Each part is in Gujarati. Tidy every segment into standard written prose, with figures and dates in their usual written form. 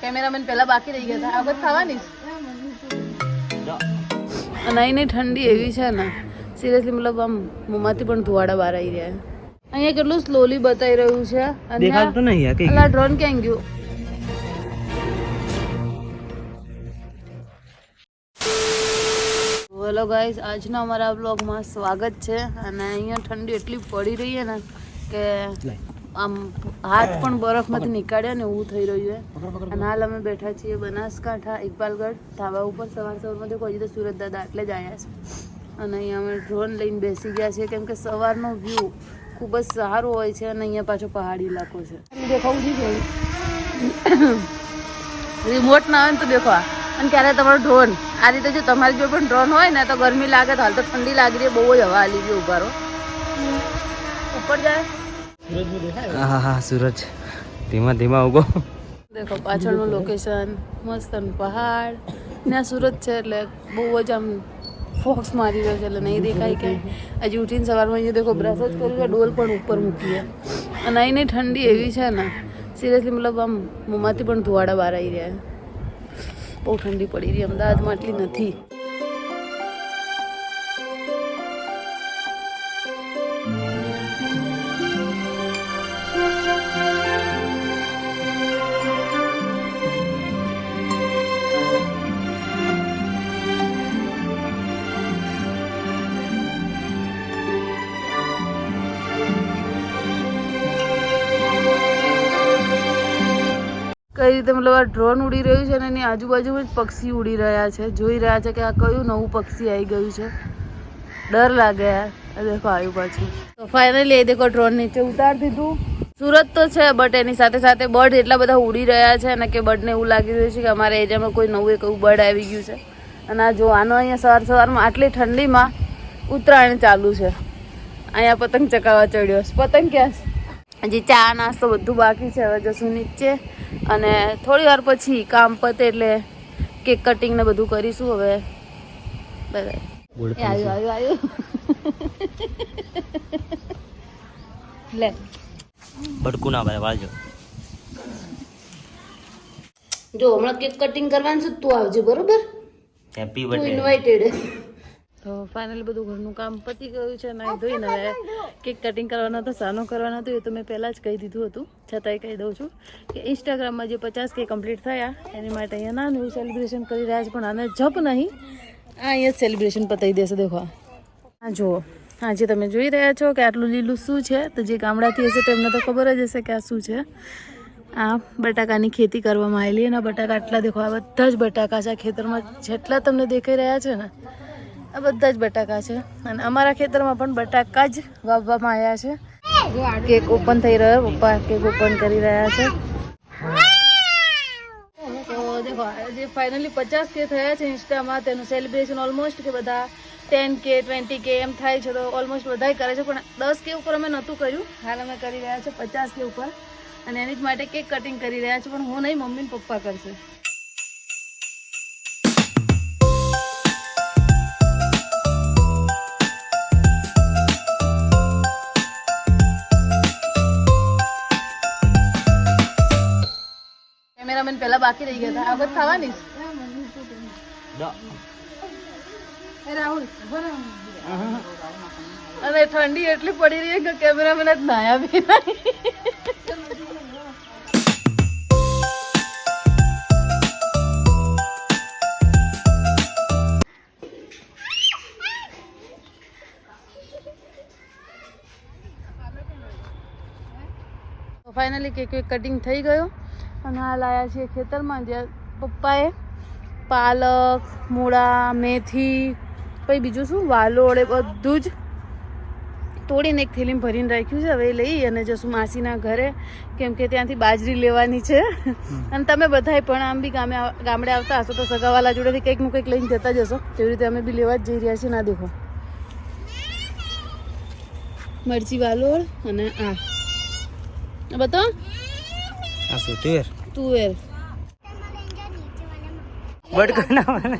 કેમેરામેન પહેલા બાકી રહી ગયા હતા. આ બધ ખાવાની નહીં ઠંડી એવી છે ને સિરિયસલી મતલબ આમ મોંમાંથી પણ ધુવાડા બહાર આવી રહ્યા. અહીંયા કેટલું સ્લોલી બતાવી રહ્યું છે. દેખાતું નહીં યાર અલા ડ્રોન ક્યાં ગયું? હેલો ગાઈસ, આજના અમારા બ્લોગમાં સ્વાગત છે. અને અહીંયા ઠંડી એટલી પડી રહી છે ને કે આમ હાથ પણ બરફમાંથી નીકાળ્યા ને એવું થઈ રહ્યું છે. અને હાલ અમે બેઠા છીએ બનાસકાંઠા ઇકબાલગઢ ધાબા ઉપર. સવારમાં દેખો હજી તો સુરત દાદા એટલે જ આવ્યા છે. અને અહીંયા અમે ડ્રોન લઈને બેસી ગયા છીએ કેમ કે સવારનો વ્યૂ ખૂબ જ સારો હોય છે. અને અહીંયા પાછો પહાડી ઇલાકો છે. દેખાવું છે રિમોટ ના આવે ને તો દેખો. અને ક્યારે તમારો ડ્રોન આ રીતે જો તમારી જો પણ ડ્રોન હોય ને તો ગરમી લાગે તો હાલ તો ઠંડી લાગી રહી, બહુ જ હવા હાલી ગઈ. ઉભારો ઉપર જાય. હા હા સૂરજ ધીમા ધીમા ઉગો. દેખો પાછળનું લોકેશન મસ્ત પહાડ ને આ સુરત છે એટલે બહુ જ આમ ફોક્સ મારી રહ્યો છે એટલે નહીં દેખાય કે. હજી ઉઠીને સવારમાં અહીંયા દેખો બ્રશ જ કર્યું છે, ડોલ પણ ઉપર મૂકીએ. અને અહીંની ઠંડી એવી છે ને સિરિયસલી મતલબ આમ મોંમાંથી પણ ધુવાડા બહાર આવી રહ્યા. બહુ ઠંડી પડી રહી. અમદાવાદમાં આટલી નથી. કઈ રીતે મતલબ આ ડ્રોન ઉડી રહ્યું છે અને એની આજુબાજુમાં જ પક્ષી ઉડી રહ્યા છે. જોઈ રહ્યા છે કે આ કયું નવું પક્ષી આવી ગયું છે. ડર લાગે યાર. દેખો આવ્યું પાછું. તો ફાઇનલી એ દેખો ડ્રોન નીચે ઉતારી દીધું. સુરત તો છે બટ એની સાથે સાથે બર્ડ એટલા બધા ઉડી રહ્યા છે અને કે બર્ડને એવું લાગી રહ્યું છે કે અમારા એરિયામાં કોઈ નવું એક એવું બર્ડ આવી ગયું છે. અને આ જો આનો અહીંયા સવારમાં આટલી ઠંડીમાં ઉત્તરાયણ ચાલુ છે. અહીંયા પતંગ ચકાવવા ચડ્યો છે. પતંગ ક્યાં છે? હજી ચા નાસ્તો બધું બાકી છે. હવે જશું નીચે અને થોડી વાર પછી કામ પતે એટલે કેક કટિંગ ને બધું કરીશું. હવે આવ્યું લે બડકું ના ભાઈ વાળજો. જો હમણાં કેક કટિંગ કરવાનું છે, તું આવજે બરોબર. હેપી તું બર્થડે. ઇન્વાઇટેડ. તો ફાઇનલી બધું ઘરનું કામ પતી ગયું છે. નાઈ ધોઈને હવે કેક કટિંગ કરવાનો હતો, સાનો કરવાનો હતો એ તો મેં પહેલાં જ કહી દીધું હતું. છતાંય કહી દઉં છું કે ઇન્સ્ટાગ્રામમાં જે 50K કમ્પ્લીટ થયા એની માટે અહીંયા નાનું એવું સેલિબ્રેશન કરી રહ્યા છે. પણ આને જપ નહીં, આ અહીંયા સેલિબ્રેશન પતાવી દેશે. દેખો હા જુઓ, હા જે તમે જોઈ રહ્યા છો કે આટલું લીલું શું છે. તો જે ગામડાથી હશે તેમને તો ખબર જ હશે કે આ શું છે. આ બટાકાની ખેતી કરવામાં આવેલી. એના બટાકા આટલા દેખો. આ બધા જ બટાકા છે આ ખેતરમાં. જેટલા તમને દેખાઈ રહ્યા છે ને આ બધા જ બટાકા છે. અને અમારા ખેતરમાં પણ બટાકા જ વાવવામાં આવ્યા છે. કેક ઓપન થઈ રહ્યો. પપ્પા કેક ઓપન કરી રહ્યા છે. તો દેખો જે ફાઇનલી 50K થયા છે ઇન્સ્ટામાં તેનું સેલિબ્રેશન ઓલમોસ્ટ કે બધા 10K 20K એમ થાય છે. તો ઓલમોસ્ટ બધા કરે છે પણ 10K ઉપર અમે નહોતું કર્યું. હાલ અમે કરી રહ્યા છે 50K ઉપર. અને એની જ માટે કેક કટિંગ કરી રહ્યા છે. પણ હું નહીં, મમ્મી ને પપ્પા કરશે. કેમેરામેન પહેલા બાકી રહી ગયા હતા. આ બધ ખાવાની રાહુલ. અને ઠંડી એટલી પડી રહી કે કેમેરામેન જ નાયા બી નહીં. ફાઇનલી કેક કટિંગ થઈ ગયો. અને હાલ આવ્યા છીએ ખેતરમાં જ્યાં પપ્પાએ પાલક, મૂળા, મેથી, પછી બીજું શું વાલોળ એ બધું જ તોડીને એક થેલીમાં ભરીને રાખ્યું છે. હવે એ લઈ અને જશું માસીના ઘરે કેમ કે ત્યાંથી બાજરી લેવાની છે. અને તમે બધાય પણ આમ બી ગામડે આવતા હશો તો સગાવાલા જોડેથી કંઈકનું કંઈક લઈને જતા જશો. તેવી રીતે અમે બી લેવા જ જઈ રહ્યા છીએ. ના દેખો મરચી, વાલોળ અને આ બતાવો આ શું તુવેર? તુવેર. બડકું ના બને.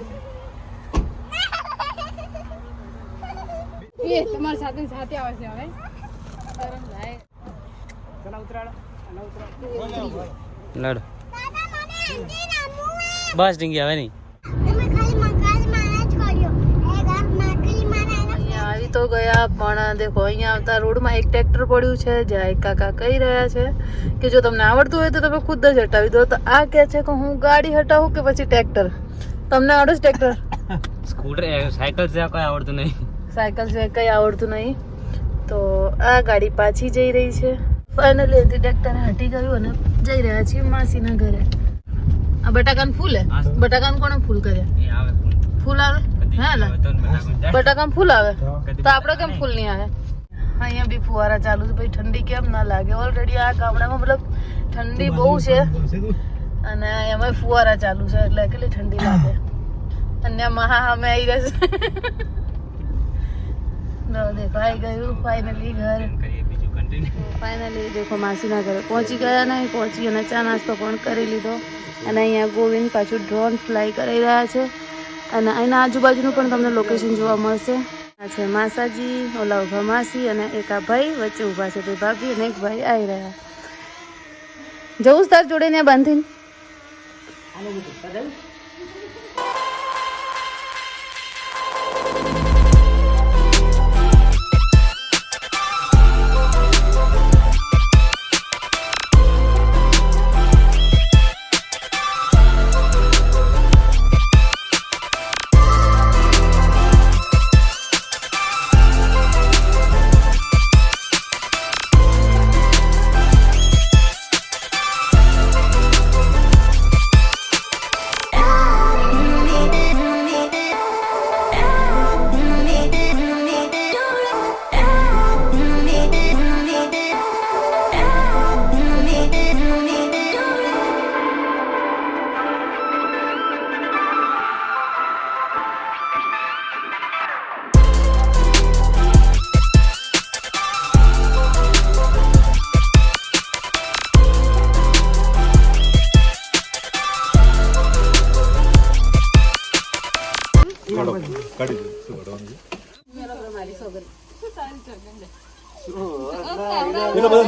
એ તમારી સાથે સાથે આવે છે હવે. લડ બસ ડીંગી આવે નહીં. અહીંયા આવી તો ગયા પણ દેખો અહીંયા આવતા રોડમાં એક ટ્રેક્ટર પડ્યું છે જ્યાં એક કાકા કહી રહ્યા છે કે જો તમને આવડતું હોય તો તમે ખુદ જ હટાવી દો. તો આ કહે છે કે હું ગાડી હટાવું કે પછી ટ્રેક્ટર? તમને આવડે છે ટ્રેક્ટર? સ્કૂટર સાયકલ છે કોઈ આવડતું નહીં. સાયકલ છે કઈ આવડતું નહીં. તો આ ગાડી પાછી જઈ રહી છે. ફાઇનલી અહીંથી ટ્રેક્ટર હટી ગયું અને જઈ રહ્યા છીએ માસીના ઘરે. આ બટાકાનું ફૂલ હે? બટાકાનું કોણે ફૂલ કર્યા? એ આવે ફૂલ. ફૂલ આવે હે લા બટાકામાં ફૂલ આવે તો આપણે કેમ ફૂલ નહીં આવે? અહીંયા બી ફુવારા ચાલુ છે ભાઈ. ઠંડી કેમ ના લાગે? ઓલરેડી આ ગામડામાં મતલબ ઠંડી બહુ છે અને એમાં ફુવારા ચાલુ છે એટલે કેટલી ઠંડી લાગે. અને મહા અમે આવી ગયા છે. દેખો આવી ગયું ફાઇનલી ઘર. ફાઇનલી દેખો માસીના ઘરે પહોંચી ગયા ને પહોંચી અને ચા નાસ્તો પણ કરી લીધો. અને અહીંયા ગોવિંદ પાછું ડ્રોન ફ્લાય કરી રહ્યા છે અને અહીંના આજુબાજુનું પણ તમને લોકેશન જોવા મળશે. આ છે માસાજી, ઓલા ઉભા માસી અને એક આ ભાઈ વચ્ચે ઊભા છે તે ભાભી અને એક ભાઈ આવી રહ્યા. જવું તાર જોડે ને બાંધીને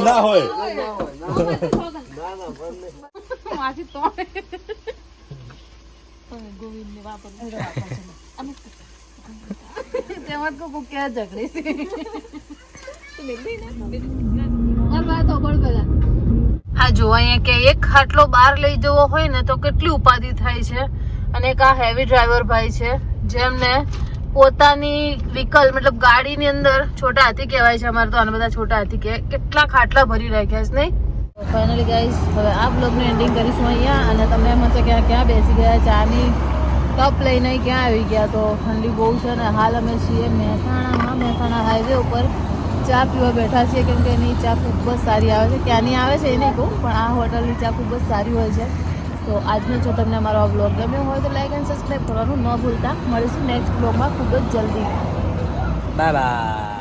ના હોય હા જો અહીંયા કે એક ખાટલો બહાર લઈ જવો હોય ને તો કેટલી ઉપાધિ થાય છે. અને એક આ હેવી ડ્રાઈવર ભાઈ છે જેમને પોતાની વ્હીકલ મતલબ ગાડીની અંદર છોટા હાથી કહેવાય છે. અમારે તો આને બધા છોટા હાથી કહેવાય. કેટલા ખાટલા ભરી રાખ્યા છે નહીં? ફાઇનલી ગાઈસ હવે આ બ્લોગનું એન્ડિંગ કરીશું અહીંયા. અને તમને એમ હશે કે ક્યાં બેસી ગયા, ચાની કપ લઈને ક્યાં આવી ગયા. તો ઠંડી બહુ છે ને હાલ અમે છીએ મહેસાણામાં. મહેસાણા હાઈવે ઉપર ચા પીવા બેઠા છીએ કેમ કે એની ચા ખૂબ જ સારી આવે છે. ક્યાંની આવે છે એ નહીં કહું પણ આ હોટલની ચા ખૂબ જ સારી હોય છે. તો આજનો જો તમને અમારો આ બ્લોગ ગમ્યો હોય તો લાઈક એન્ડ સબસ્ક્રાઈબ કરવાનું ન ભૂલતા. મળીશું નેક્સ્ટ બ્લોગમાં ખૂબ જ જલ્દી. Bye bye.